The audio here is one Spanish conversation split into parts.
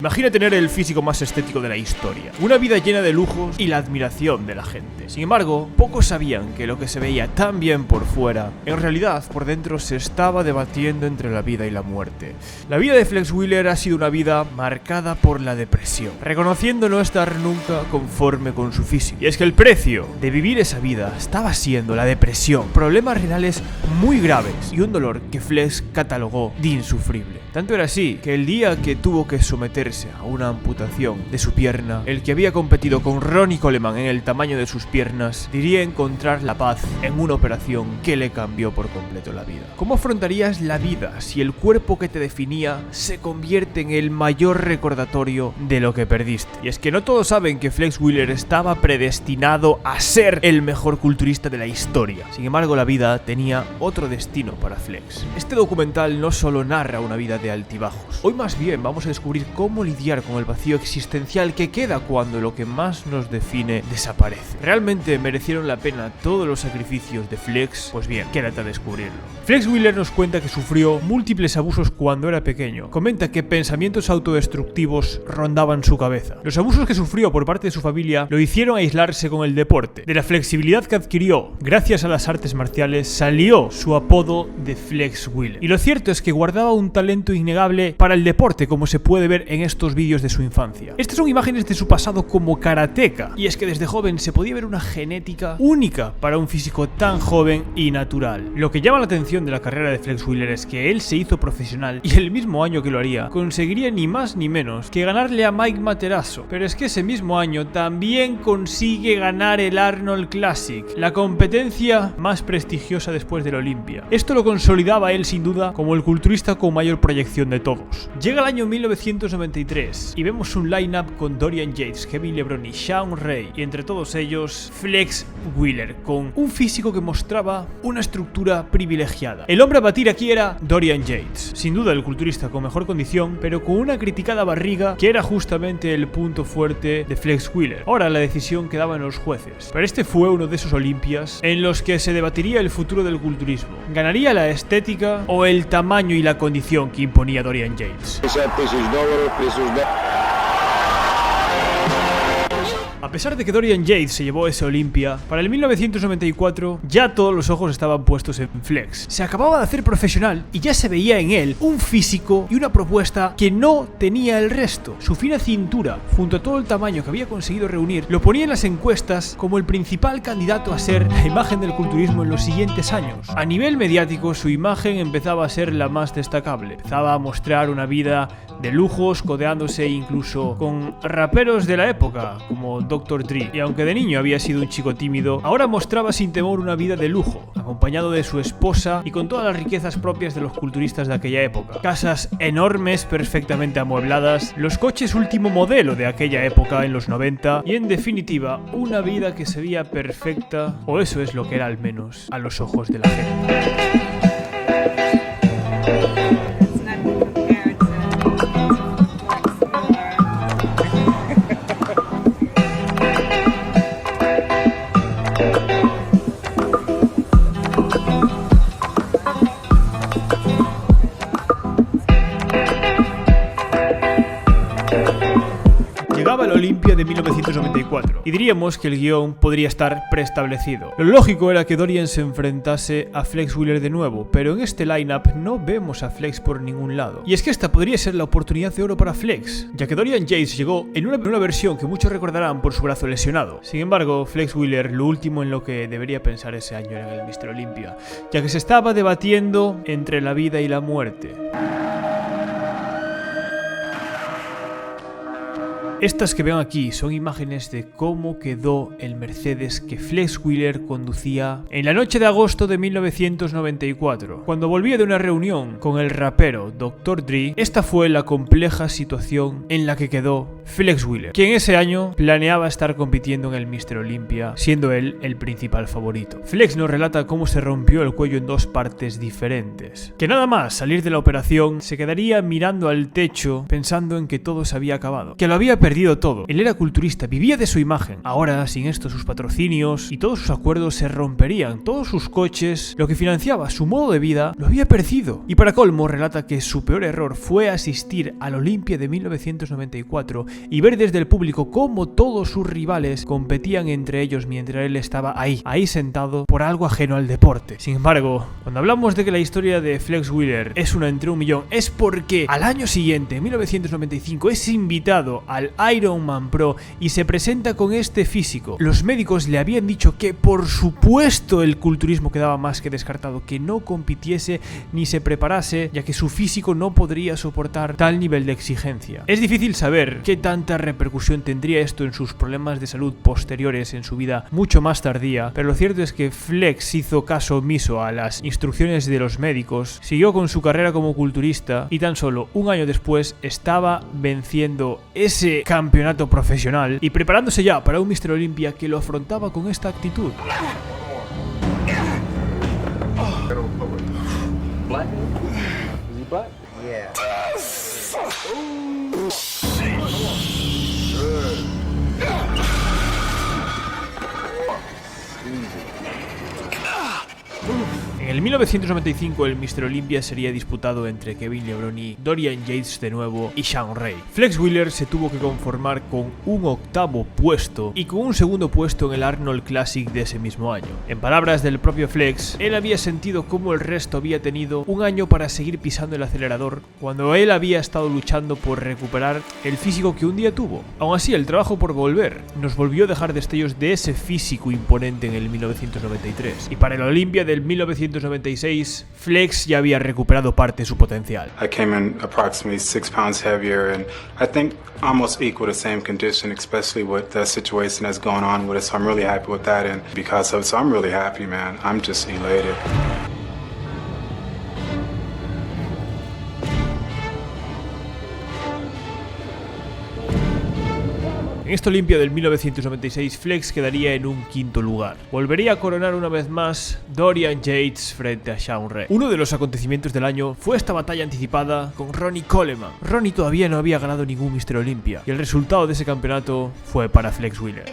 Imagina tener el físico más estético de la historia, una vida llena de lujos y la admiración de la gente. Sin embargo, pocos sabían que lo que se veía tan bien por fuera, en realidad por dentro se estaba debatiendo entre la vida y la muerte. La vida de Flex Wheeler ha sido una vida marcada por la depresión, reconociendo no estar nunca conforme con su físico. Y es que el precio de vivir esa vida estaba siendo la depresión, problemas renales muy graves y un dolor que Flex catalogó de insufrible. Tanto era así que el día que tuvo que someterse a una amputación de su pierna, el que había competido con Ronnie Coleman en el tamaño de sus piernas, diría encontrar la paz en una operación que le cambió por completo la vida. ¿Cómo afrontarías la vida si el cuerpo que te definía se convierte en el mayor recordatorio de lo que perdiste? Y es que no todos saben que Flex Wheeler estaba predestinado a ser el mejor culturista de la historia. Sin embargo, la vida tenía otro destino para Flex. Este documental no solo narra una vida de altibajos. Hoy más bien vamos a descubrir cómo lidiar con el vacío existencial que queda cuando lo que más nos define desaparece. ¿Realmente merecieron la pena todos los sacrificios de Flex? Pues bien, quédate a descubrirlo. Flex Wheeler nos cuenta que sufrió múltiples abusos cuando era pequeño. Comenta que pensamientos autodestructivos rondaban su cabeza. Los abusos que sufrió por parte de su familia lo hicieron aislarse con el deporte. De la flexibilidad que adquirió gracias a las artes marciales salió su apodo de Flex Wheeler. Y lo cierto es que guardaba un talento innegable para el deporte, como se puede ver en estos vídeos de su infancia. Estas son imágenes de su pasado como karateka, y es que desde joven se podía ver una genética única para un físico tan joven y natural. Lo que llama la atención de la carrera de Flex Wheeler es que él se hizo profesional y el mismo año que lo haría conseguiría ni más ni menos que ganarle a Mike Materasso, pero es que ese mismo año también consigue ganar el Arnold Classic, la competencia más prestigiosa después del Olympia. Esto lo consolidaba él sin duda como el culturista con mayor proyección de todos. Llega el año 1993 y vemos un line-up con Dorian Yates, Kevin LeBron y Shawn Ray, y entre todos ellos Flex Wheeler, con un físico que mostraba una estructura privilegiada. El hombre a batir aquí era Dorian Yates, sin duda el culturista con mejor condición, pero con una criticada barriga que era justamente el punto fuerte de Flex Wheeler. Ahora la decisión quedaba en los jueces, pero este fue uno de esos Olimpias en los que se debatiría el futuro del culturismo. ¿Ganaría la estética o el tamaño y la condición que imponía Dorian Yates? A pesar de que Dorian Yates se llevó ese Olympia, para el 1994 ya todos los ojos estaban puestos en Flex. Se acababa de hacer profesional y ya se veía en él un físico y una propuesta que no tenía el resto. Su fina cintura, junto a todo el tamaño que había conseguido reunir, lo ponía en las encuestas como el principal candidato a ser la imagen del culturismo en los siguientes años. A nivel mediático, su imagen empezaba a ser la más destacable. Empezaba a mostrar una vida de lujos, codeándose incluso con raperos de la época, como Dr. Dre. Y aunque de niño había sido un chico tímido, ahora mostraba sin temor una vida de lujo, acompañado de su esposa y con todas las riquezas propias de los culturistas de aquella época. Casas enormes, perfectamente amuebladas, los coches último modelo de aquella época en los 90 y en definitiva, una vida que se veía perfecta, o eso es lo que era al menos a los ojos de la gente. Llegaba el Olympia de 1994 y diríamos que el guión podría estar preestablecido. Lo lógico era que Dorian se enfrentase a Flex Wheeler de nuevo, pero en este lineup no vemos a Flex por ningún lado. Y es que esta podría ser la oportunidad de oro para Flex, ya que Dorian Yates llegó en una versión que muchos recordarán por su brazo lesionado. Sin embargo, Flex Wheeler lo último en lo que debería pensar ese año era en el Mr. Olympia, ya que se estaba debatiendo entre la vida y la muerte. Estas que ven aquí son imágenes de cómo quedó el Mercedes que Flex Wheeler conducía en la noche de agosto de 1994. Cuando volvía de una reunión con el rapero Dr. Dre, esta fue la compleja situación en la que quedó Flex Wheeler, quien ese año planeaba estar compitiendo en el Mr. Olympia, siendo él el principal favorito. Flex nos relata cómo se rompió el cuello en dos partes diferentes, que nada más salir de la operación se quedaría mirando al techo pensando en que todo se había acabado, que lo había perdido todo. Él era culturista, vivía de su imagen. Ahora, sin esto, sus patrocinios y todos sus acuerdos se romperían, todos sus coches, lo que financiaba su modo de vida, lo había perdido. Y para colmo, relata que su peor error fue asistir al Olympia de 1994 y ver desde el público cómo todos sus rivales competían entre ellos mientras él estaba ahí sentado por algo ajeno al deporte. Sin embargo, cuando hablamos de que la historia de Flex Wheeler es una entre un millón, es porque al año siguiente, en 1995, es invitado al Ironman Pro y se presenta con este físico. Los médicos le habían dicho que por supuesto el culturismo quedaba más que descartado, que no compitiese ni se preparase, ya que su físico no podría soportar tal nivel de exigencia. Es difícil saber qué tanta repercusión tendría esto en sus problemas de salud posteriores en su vida mucho más tardía, pero lo cierto es que Flex hizo caso omiso a las instrucciones de los médicos, siguió con su carrera como culturista y tan solo un año después estaba venciendo ese campeonato profesional y preparándose ya para un Mr. Olympia que lo afrontaba con esta actitud. Black? Is he black? Yeah. En el 1995 el Mr. Olympia sería disputado entre Kevin Levrone, Dorian Yates de nuevo y Shawn Ray. Flex Wheeler se tuvo que conformar con un octavo puesto y con un segundo puesto en el Arnold Classic de ese mismo año. En palabras del propio Flex, él había sentido cómo el resto había tenido un año para seguir pisando el acelerador cuando él había estado luchando por recuperar el físico que un día tuvo. Aún así, el trabajo por volver nos volvió a dejar destellos de ese físico imponente en el 1993 y para el Olympia del 1996 Flex ya había recuperado parte de su potencial. I came in approximately 6 pounds heavier and I think almost equal to same condition, especially with the situation that's going on with us. So I'm really happy with that and because of it, so I'm really happy, man. I'm just elated. En esta Olympia del 1996, Flex quedaría en un quinto lugar. Volvería a coronar una vez más Dorian Yates frente a Shawn Ray. Uno de los acontecimientos del año fue esta batalla anticipada con Ronnie Coleman. Ronnie todavía no había ganado ningún Mr. Olympia y el resultado de ese campeonato fue para Flex Wheeler.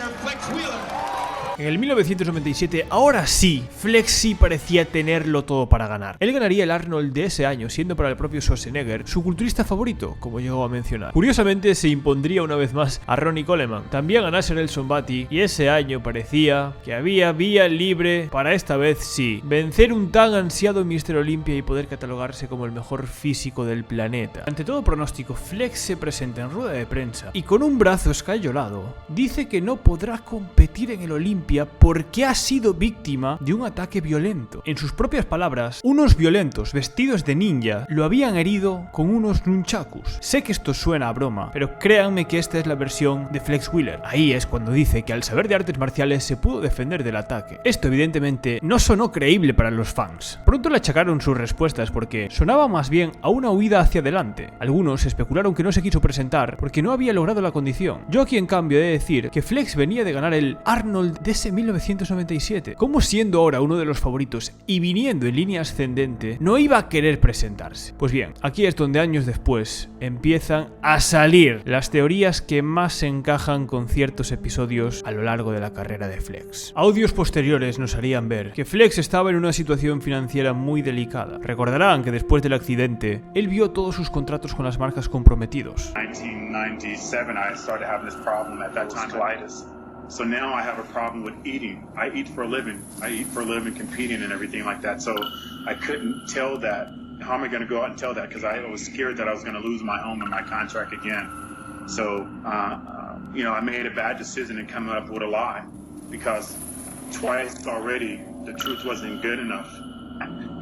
En el 1997, ahora sí, Flex sí parecía tenerlo todo para ganar. Él ganaría el Arnold de ese año, siendo para el propio Schwarzenegger su culturista favorito, como llegó a mencionar. Curiosamente, se impondría una vez más a Ronnie Coleman. También ganase Nelson Batty, y ese año parecía que había vía libre para esta vez sí vencer un tan ansiado Mr. Olympia y poder catalogarse como el mejor físico del planeta. Ante todo pronóstico, Flex se presenta en rueda de prensa y con un brazo escayolado dice que no podrá competir en el Olympia porque ha sido víctima de un ataque violento. En sus propias palabras, unos violentos vestidos de ninja lo habían herido con unos nunchakus. Sé que esto suena a broma, pero créanme que esta es la versión de Flex Wheeler. Ahí es cuando dice que al saber de artes marciales se pudo defender del ataque. Esto evidentemente no sonó creíble para los fans. Pronto le achacaron sus respuestas porque sonaba más bien a una huida hacia adelante. Algunos especularon que no se quiso presentar porque no había logrado la condición. Yo aquí en cambio he de decir que Flex venía de ganar el Arnold de ese 1997. ¿Cómo siendo ahora uno de los favoritos y viniendo en línea ascendente no iba a querer presentarse? Pues bien, aquí es donde años después empiezan a salir las teorías que más se encajan con ciertos episodios a lo largo de la carrera de Flex. Audios posteriores nos harían ver que Flex estaba en una situación financiera muy delicada. Recordarán que después del accidente, él vio todos sus contratos con las marcas comprometidos. 1997 I started having this problem at that time, colitis. So now I have a problem with eating. I eat for a living. I eat for a living, competing and everything like that. So I couldn't tell that. How am I going to go out and tell that? Because I was scared that I was going to lose my home and my contract again. So, I made a bad decision in coming up with a lie. Because twice already, the truth wasn't good enough.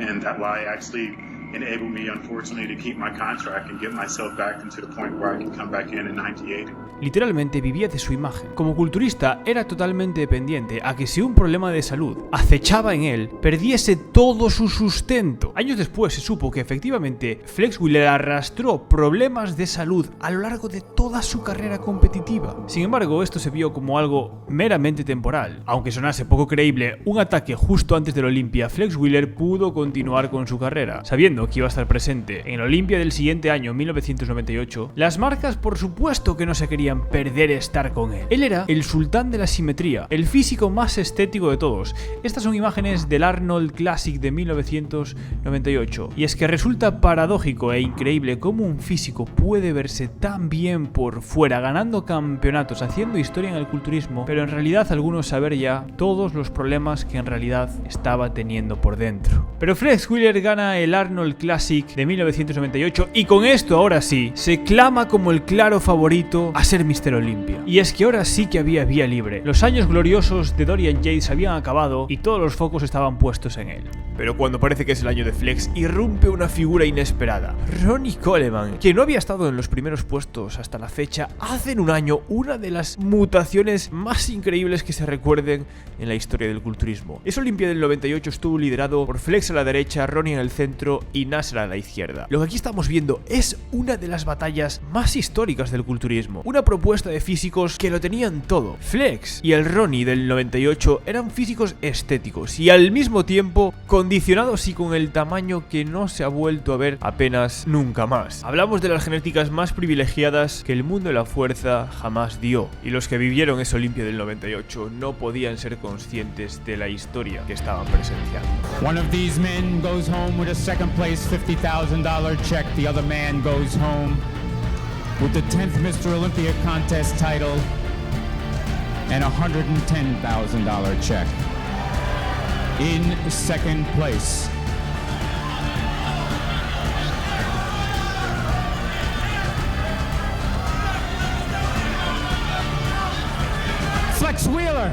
And that lie actually enabled me, unfortunately, to keep my contract and get myself back into the point where I can come back in 98. literalmente vivía de su imagen. Como culturista era totalmente dependiente a que si un problema de salud acechaba en él, perdiese todo su sustento. Años después se supo que efectivamente Flex Wheeler arrastró problemas de salud a lo largo de toda su carrera competitiva. Sin embargo, esto se vio como algo meramente temporal. Aunque sonase poco creíble un ataque justo antes del Olympia, Flex Wheeler pudo continuar con su carrera. Sabiendo que iba a estar presente en el Olympia del siguiente año, 1998, las marcas por supuesto que no se querían perder estar con él. Él era el sultán de la simetría, el físico más estético de todos. Estas son imágenes del Arnold Classic de 1998. Y es que resulta paradójico e increíble cómo un físico puede verse tan bien por fuera, ganando campeonatos, haciendo historia en el culturismo, pero en realidad algunos saber ya todos los problemas que en realidad estaba teniendo por dentro. Pero Flex Wheeler gana el Arnold Classic de 1998 y con esto ahora sí se clama como el claro favorito a ser Mr. Olympia. Y es que ahora sí que había vía libre. Los años gloriosos de Dorian Yates habían acabado y todos los focos estaban puestos en él. Pero cuando parece que es el año de Flex, irrumpe una figura inesperada. Ronnie Coleman, que no había estado en los primeros puestos hasta la fecha, hace en un año una de las mutaciones más increíbles que se recuerden en la historia del culturismo. Ese Olympia del 98 estuvo liderado por Flex a la derecha, Ronnie en el centro y Nasser a la izquierda. Lo que aquí estamos viendo es una de las batallas más históricas del culturismo. Una propuesta de físicos que lo tenían todo. Flex y el Ronnie del 98 eran físicos estéticos y al mismo tiempo condicionados y con el tamaño que no se ha vuelto a ver apenas nunca más. Hablamos de las genéticas más privilegiadas que el mundo de la fuerza jamás dio, y los que vivieron ese Olympia del 98 no podían ser conscientes de la historia que estaban presenciando. One of these men goes home with a second place $50,000 check. The other man goes home with the 10th Mr. Olympia contest title and a $110,000 check. In second place, Flex Wheeler.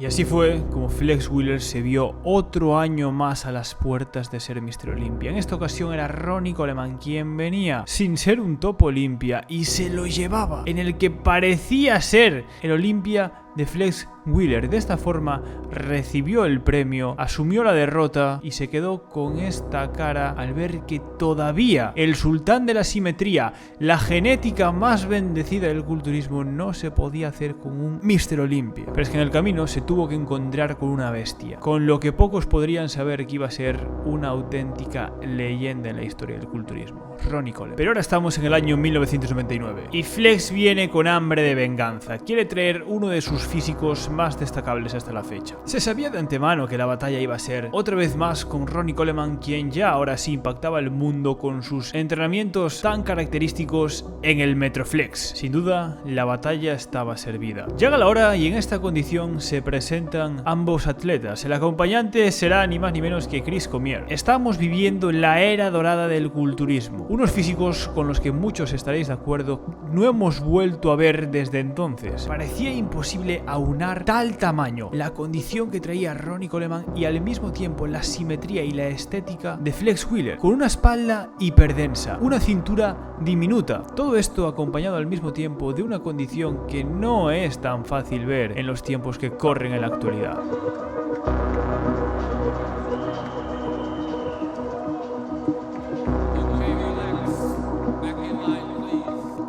Y así fue como Flex Wheeler se vio otro año más a las puertas de ser Mr. Olympia. En esta ocasión era Ronnie Coleman quien venía sin ser un top Olympia y se lo llevaba, en el que parecía ser el Olympia de Flex Wheeler. De esta forma recibió el premio, asumió la derrota y se quedó con esta cara al ver que todavía el sultán de la simetría, la genética más bendecida del culturismo, no se podía hacer con un Mr. Olympia. Pero es que en el camino se tuvo que encontrar con una bestia, con lo que pocos podrían saber que iba a ser una auténtica leyenda en la historia del culturismo, Ronnie Coleman. Pero ahora estamos en el año 1999 y Flex viene con hambre de venganza. Quiere traer uno de sus físicos más destacables hasta la fecha. Se sabía de antemano que la batalla iba a ser otra vez más con Ronnie Coleman, quien ya ahora sí impactaba el mundo con sus entrenamientos tan característicos en el Metroflex. Sin duda, la batalla estaba servida. Llega la hora y en esta condición se presentan ambos atletas. El acompañante será ni más ni menos que Chris Cormier. Estamos viviendo la era dorada del culturismo. Unos físicos con los que muchos estaréis de acuerdo no hemos vuelto a ver desde entonces. Parecía imposible aunar tal tamaño, la condición que traía Ronnie Coleman y al mismo tiempo la simetría y la estética de Flex Wheeler, con una espalda hiperdensa, una cintura diminuta. Todo esto acompañado al mismo tiempo de una condición que no es tan fácil ver en los tiempos que corren en la actualidad.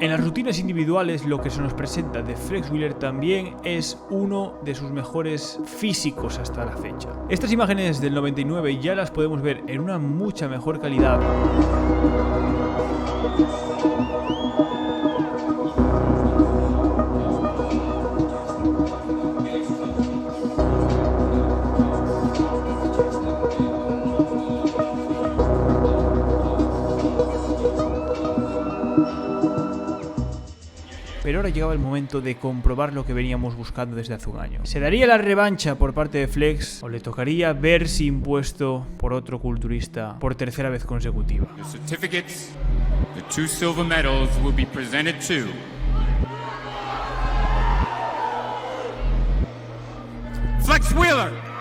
En las rutinas individuales, lo que se nos presenta de Flex Wheeler también es uno de sus mejores físicos hasta la fecha. Estas imágenes del 99 ya las podemos ver en una mucha mejor calidad. Pero ahora llegaba el momento de comprobar lo que veníamos buscando desde hace un año. ¿Se daría la revancha por parte de Flex o le tocaría verse impuesto por otro culturista por tercera vez consecutiva? The certificates, the 2 silver medals will be presented to Flex Wheeler.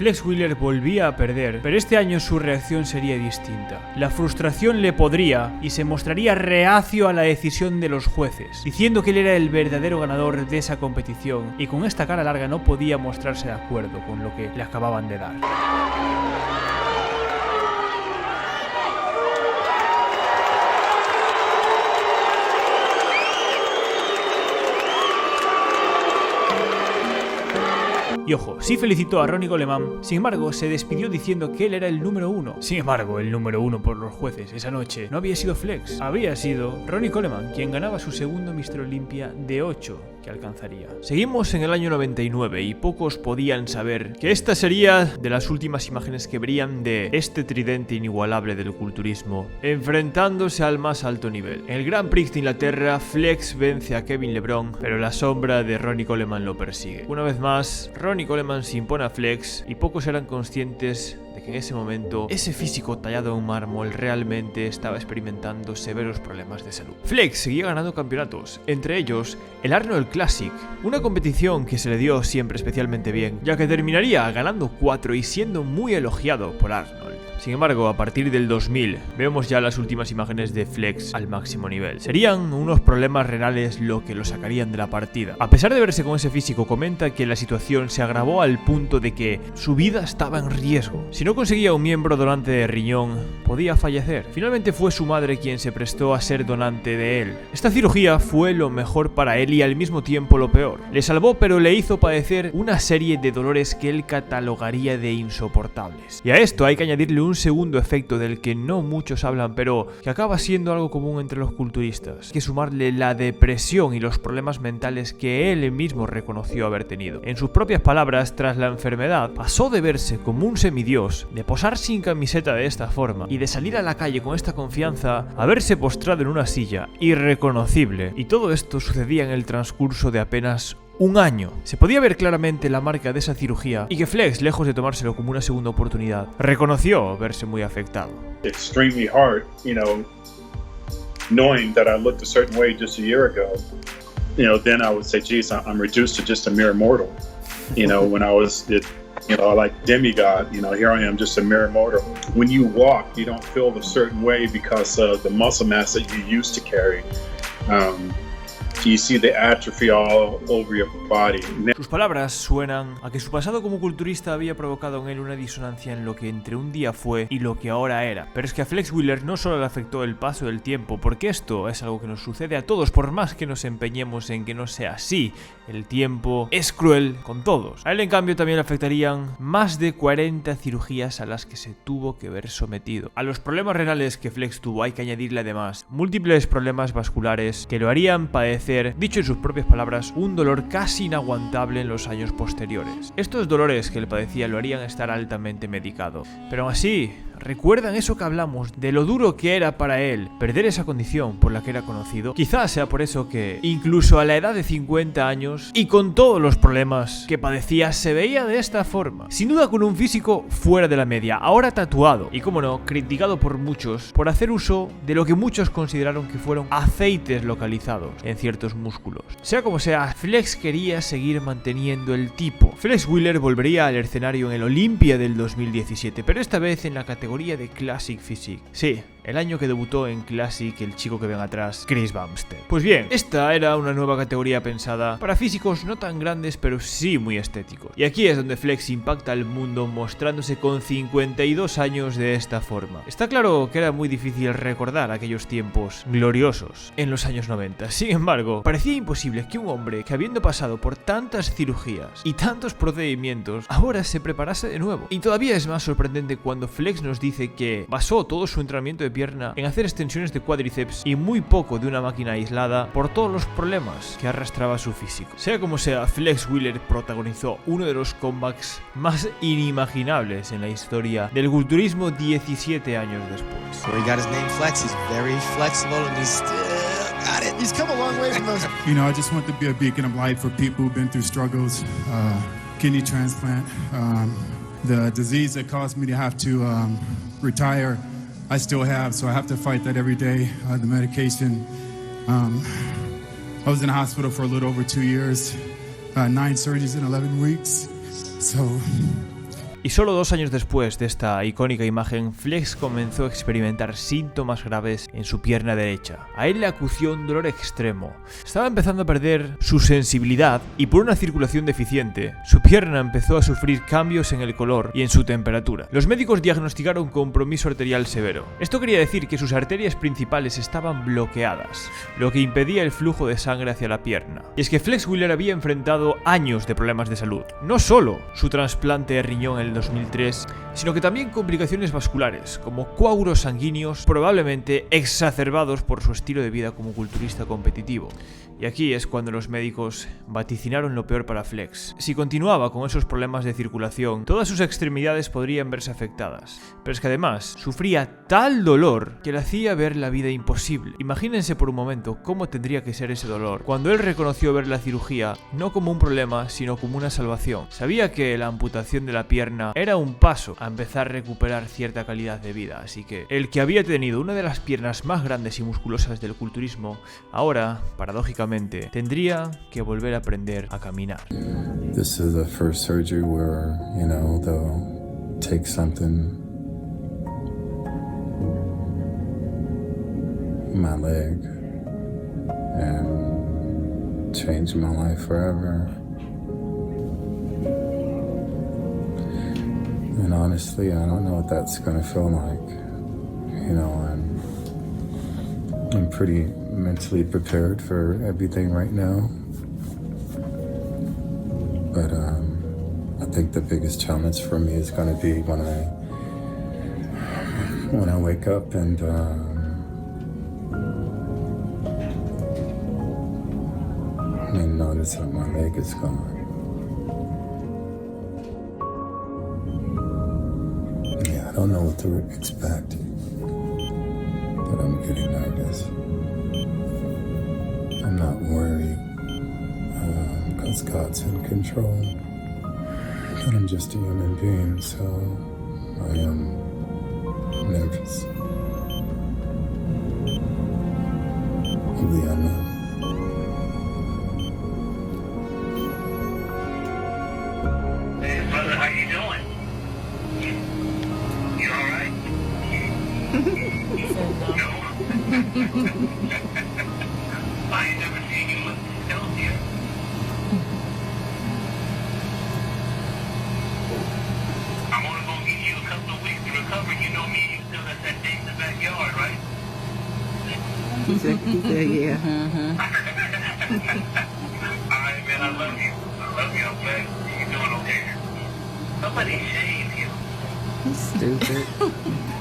Flex Wheeler volvía a perder, pero este año su reacción sería distinta. La frustración le podría y se mostraría reacio a la decisión de los jueces, diciendo que él era el verdadero ganador de esa competición y con esta cara larga no podía mostrarse de acuerdo con lo que le acababan de dar. Y ojo, sí felicitó a Ronnie Coleman, sin embargo se despidió diciendo que él era el número 1. Sin embargo, el número 1 por los jueces esa noche no había sido Flex, había sido Ronnie Coleman, quien ganaba su segundo Mr. Olympia de 8 que alcanzaría. Seguimos en el año 99 y pocos podían saber que esta sería de las últimas imágenes que verían de este tridente inigualable del culturismo, enfrentándose al más alto nivel. En el Grand Prix de Inglaterra, Flex vence a Kevin LeBron, pero la sombra de Ronnie Coleman lo persigue. Una vez más, Ronnie Coleman se impone a Flex y pocos eran conscientes de que en ese momento ese físico tallado en mármol realmente estaba experimentando severos problemas de salud. Flex seguía ganando campeonatos, entre ellos el Arnold Classic, una competición que se le dio siempre especialmente bien, ya que terminaría ganando 4 y siendo muy elogiado por Arnold. Sin embargo, a partir del 2000 vemos ya las últimas imágenes de Flex al máximo nivel. Serían unos problemas renales lo que lo sacarían de la partida. A pesar de verse con ese físico, comenta que la situación se agravó al punto de que su vida estaba en riesgo. Si no conseguía un miembro donante de riñón, podía fallecer. Finalmente fue su madre quien se prestó a ser donante de él. Esta cirugía fue lo mejor para él y al mismo tiempo lo peor. Le salvó, pero le hizo padecer una serie de dolores que él catalogaría de insoportables. Y a esto hay que añadirle un segundo efecto del que no muchos hablan, pero que acaba siendo algo común entre los culturistas, que sumarle la depresión y los problemas mentales que él mismo reconoció haber tenido. En sus propias palabras, tras la enfermedad, pasó de verse como un semidios, de posar sin camiseta de esta forma y de salir a la calle con esta confianza, a verse postrado en una silla irreconocible. Y todo esto sucedía en el transcurso de apenas un año. Se podía ver claramente la marca de esa cirugía y que Flex, lejos de tomárselo como una segunda oportunidad, reconoció verse muy afectado. Extremely hard, knowing that I looked a certain way just a year ago, then I would say, geez, I'm reduced to just a mere mortal. When I was, like demigod, here I am just a mere mortal. When you walk, you don't feel a certain way because of the muscle mass that you used to carry. You see the atrophy all over your body. Sus palabras suenan a que su pasado como culturista había provocado en él una disonancia en lo que entre un día fue y lo que ahora era. Pero es que a Flex Wheeler no solo le afectó el paso del tiempo, porque esto es algo que nos sucede a todos, por más que nos empeñemos en que no sea así. El tiempo es cruel con todos. A él en cambio también le afectarían más de 40 cirugías a las que se tuvo que ver sometido. A los problemas renales que Flex tuvo hay que añadirle además múltiples problemas vasculares que lo harían padecer, dicho en sus propias palabras, un dolor casi inaguantable en los años posteriores. Estos dolores que le padecía lo harían estar altamente medicado. Pero aún así, ¿recuerdan eso que hablamos de lo duro que era para él perder esa condición por la que era conocido? Quizás sea por eso que, incluso a la edad de 50 años y con todos los problemas que padecía, se veía de esta forma. Sin duda con un físico fuera de la media, ahora tatuado y, como no, criticado por muchos por hacer uso de lo que muchos consideraron que fueron aceites localizados en ciertos músculos. Sea como sea, Flex quería seguir manteniendo el tipo. Flex Wheeler volvería al escenario en el Olympia del 2017, pero esta vez en la categoría de Classic Physique. Sí, el año que debutó en Classic el chico que ven atrás, Chris Bumstead. Pues bien, esta era una nueva categoría pensada para físicos no tan grandes, pero sí muy estéticos. Y aquí es donde Flex impacta al mundo mostrándose con 52 años de esta forma. Está claro que era muy difícil recordar aquellos tiempos gloriosos en los años 90. Sin embargo, parecía imposible que un hombre que, habiendo pasado por tantas cirugías y tantos procedimientos, ahora se preparase de nuevo. Y todavía es más sorprendente cuando Flex nos dice que basó todo su entrenamiento de pierna en hacer extensiones de cuádriceps y muy poco de una máquina aislada por todos los problemas que arrastraba su físico. Sea como sea, Flex Wheeler protagonizó uno de los comebacks más inimaginables en la historia del culturismo 17 años después. He got his name Flex. He's very flexible and he's still got it. He's come a long way from those. I just want to be a beacon of light for people who've been through struggles, kidney transplant, the disease that caused me to have to retire. I still have, so I have to fight that every day. The medication. I was in the hospital for a little over 2 years, 9 surgeries in 11 weeks. So Y solo 2 años después de esta icónica imagen, Flex comenzó a experimentar síntomas graves en su pierna derecha. A él le acució un dolor extremo. Estaba empezando a perder su sensibilidad y por una circulación deficiente, su pierna empezó a sufrir cambios en el color y en su temperatura. Los médicos diagnosticaron compromiso arterial severo. Esto quería decir que sus arterias principales estaban bloqueadas, lo que impedía el flujo de sangre hacia la pierna. Y es que Flex Wheeler había enfrentado años de problemas de salud. No solo su trasplante de riñón en el 2003, sino que también complicaciones vasculares, como coágulos sanguíneos probablemente exacerbados por su estilo de vida como culturista competitivo. Y aquí es cuando los médicos vaticinaron lo peor para Flex. Si continuaba con esos problemas de circulación, todas sus extremidades podrían verse afectadas. Pero es que además, sufría tal dolor que le hacía ver la vida imposible. Imagínense por un momento cómo tendría que ser ese dolor cuando él reconoció ver la cirugía no como un problema, sino como una salvación. Sabía que la amputación de la pierna era un paso a empezar a recuperar cierta calidad de vida, así que el que había tenido una de las piernas más grandes y musculosas del culturismo, ahora, paradójicamente, tendría que volver a aprender a caminar. This is the first surgery where, they'll take something in my leg and change my life forever. And honestly, I don't know what that's gonna feel like. I'm pretty mentally prepared for everything right now. But I think the biggest challenge for me is going to be when I wake up and notice that my leg is gone. Yeah, I don't know what to expect, but I'm getting nervous. I'm not worried, because God's in control. And I'm just a human being, so I am nervous of the unknown. Hey, brother, how you doing? You all right? No? I ain't never seen you look healthier. I'm only gonna give you a couple of weeks to recover. You know me, you still got that date in the backyard, right? He said, yeah. Alright, man, I love you. I'm glad you're doing okay. Somebody shave you. He's stupid.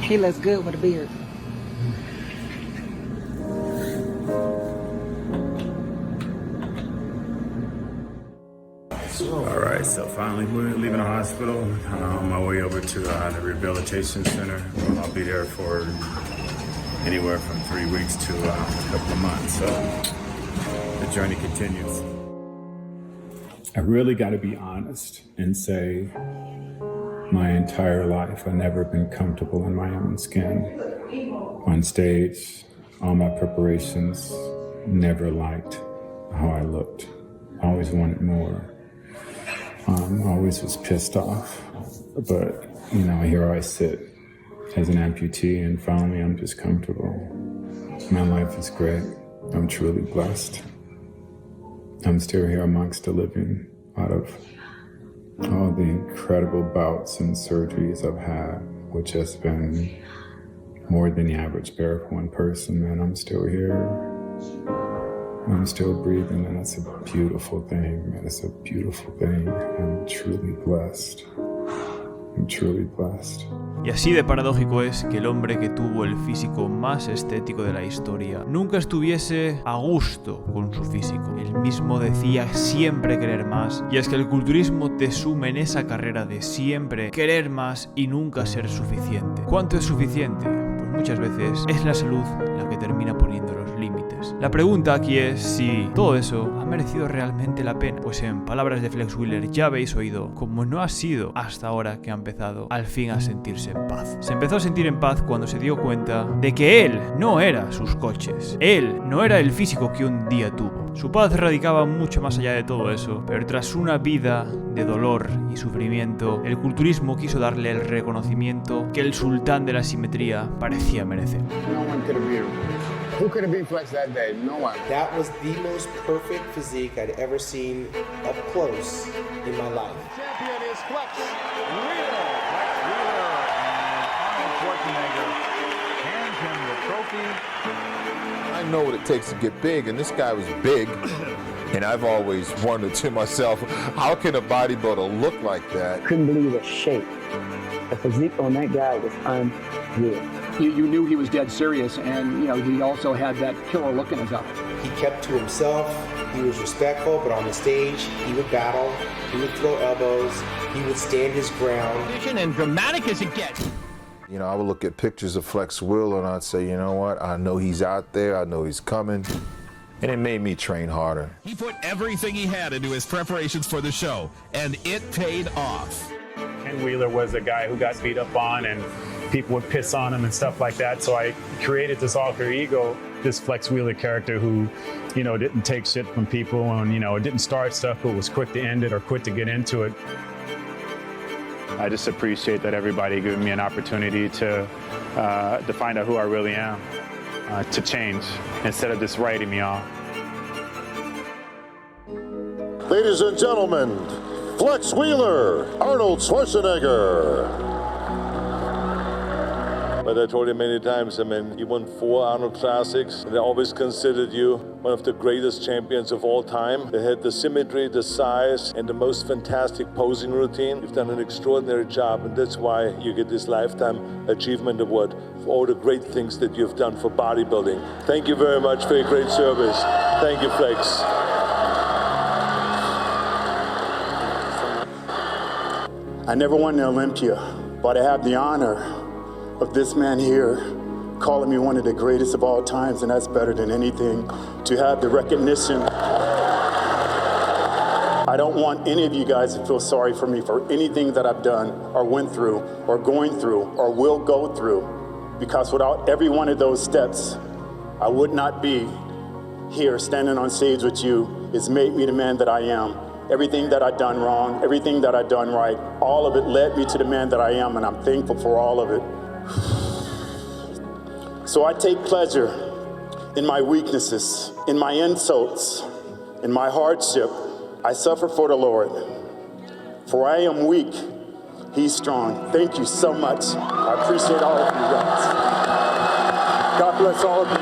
He looks good with a beard. All right, so finally leaving the hospital, on my way over to the rehabilitation center. I'll be there for anywhere from 3 weeks to a couple of months, so the journey continues. I really got to be honest and say my entire life I've never been comfortable in my own skin. On stage, all my preparations, never liked how I looked. Always wanted more. Always was pissed off. But, here I sit as an amputee and finally I'm just comfortable. My life is great. I'm truly blessed. I'm still here amongst the living out of all the incredible bouts and surgeries I've had, which has been more than the average bear for one person, man. I'm still here. I'm still breathing, and it's a beautiful thing, man. It's a beautiful thing. I'm truly blessed. I'm truly blessed. Y así de paradójico es que el hombre que tuvo el físico más estético de la historia nunca estuviese a gusto con su físico. Él mismo decía siempre querer más, y es que el culturismo te sume en esa carrera de siempre querer más y nunca ser suficiente. ¿Cuánto es suficiente? Pues muchas veces es la salud la que termina poniendo los límites. La pregunta aquí es si todo eso ha merecido realmente la pena. Pues en palabras de Flex Wheeler ya habéis oído como no ha sido hasta ahora que ha empezado al fin a sentirse en paz. Se empezó a sentir en paz cuando se dio cuenta de que él no era sus coches. Él no era el físico que un día tuvo. Su paz radicaba mucho más allá de todo eso, pero tras una vida de dolor y sufrimiento, el culturismo quiso darle el reconocimiento que el sultán de la simetría parecía merecer. Who could have beat Flex that day? No one. That was the most perfect physique I'd ever seen up close in my life. Champion is Flex Wheeler. Flex Wheeler and Arnold Schwarzenegger hands him the trophy. I know what it takes to get big, and this guy was big. And I've always wondered to myself, how can a bodybuilder look like that? Couldn't believe the shape. The physique on that guy was unreal. You knew he was dead serious, and he also had that killer look in his eye. He kept to himself. He was respectful, but on the stage, he would battle. He would throw elbows. He would stand his ground. And dramatic as it gets. I would look at pictures of Flex Wheeler and I'd say, you know what? I know he's out there. I know he's coming. And it made me train harder. He put everything he had into his preparations for the show, and it paid off. Ken Wheeler was a guy who got beat up on, and people would piss on him and stuff like that. So I created this alter ego, this Flex Wheeler character who, didn't take shit from people and, didn't start stuff, but was quick to end it or quick to get into it. I just appreciate that everybody giving me an opportunity to find out who I really am, to change instead of just writing me off. Ladies and gentlemen, Flex Wheeler, Arnold Schwarzenegger. But I told you many times, you won 4 Arnold Classics, and I always considered you one of the greatest champions of all time. They had the symmetry, the size, and the most fantastic posing routine. You've done an extraordinary job, and that's why you get this Lifetime Achievement Award for all the great things that you've done for bodybuilding. Thank you very much for your great service. Thank you, Flex. I never won the Olympia, but I have the honor of this man here calling me one of the greatest of all times, and that's better than anything. To have the recognition. I don't want any of you guys to feel sorry for me for anything that I've done or went through or going through or will go through, because without every one of those steps, I would not be here standing on stage with you. It's made me the man that I am. Everything that I've done wrong, everything that I've done right, all of it led me to the man that I am, and I'm thankful for all of it. So I take pleasure in my weaknesses, in my insults, in my hardship. I suffer for the Lord. For I am weak, He's strong. Thank you so much. I appreciate all of you guys. God bless all of you.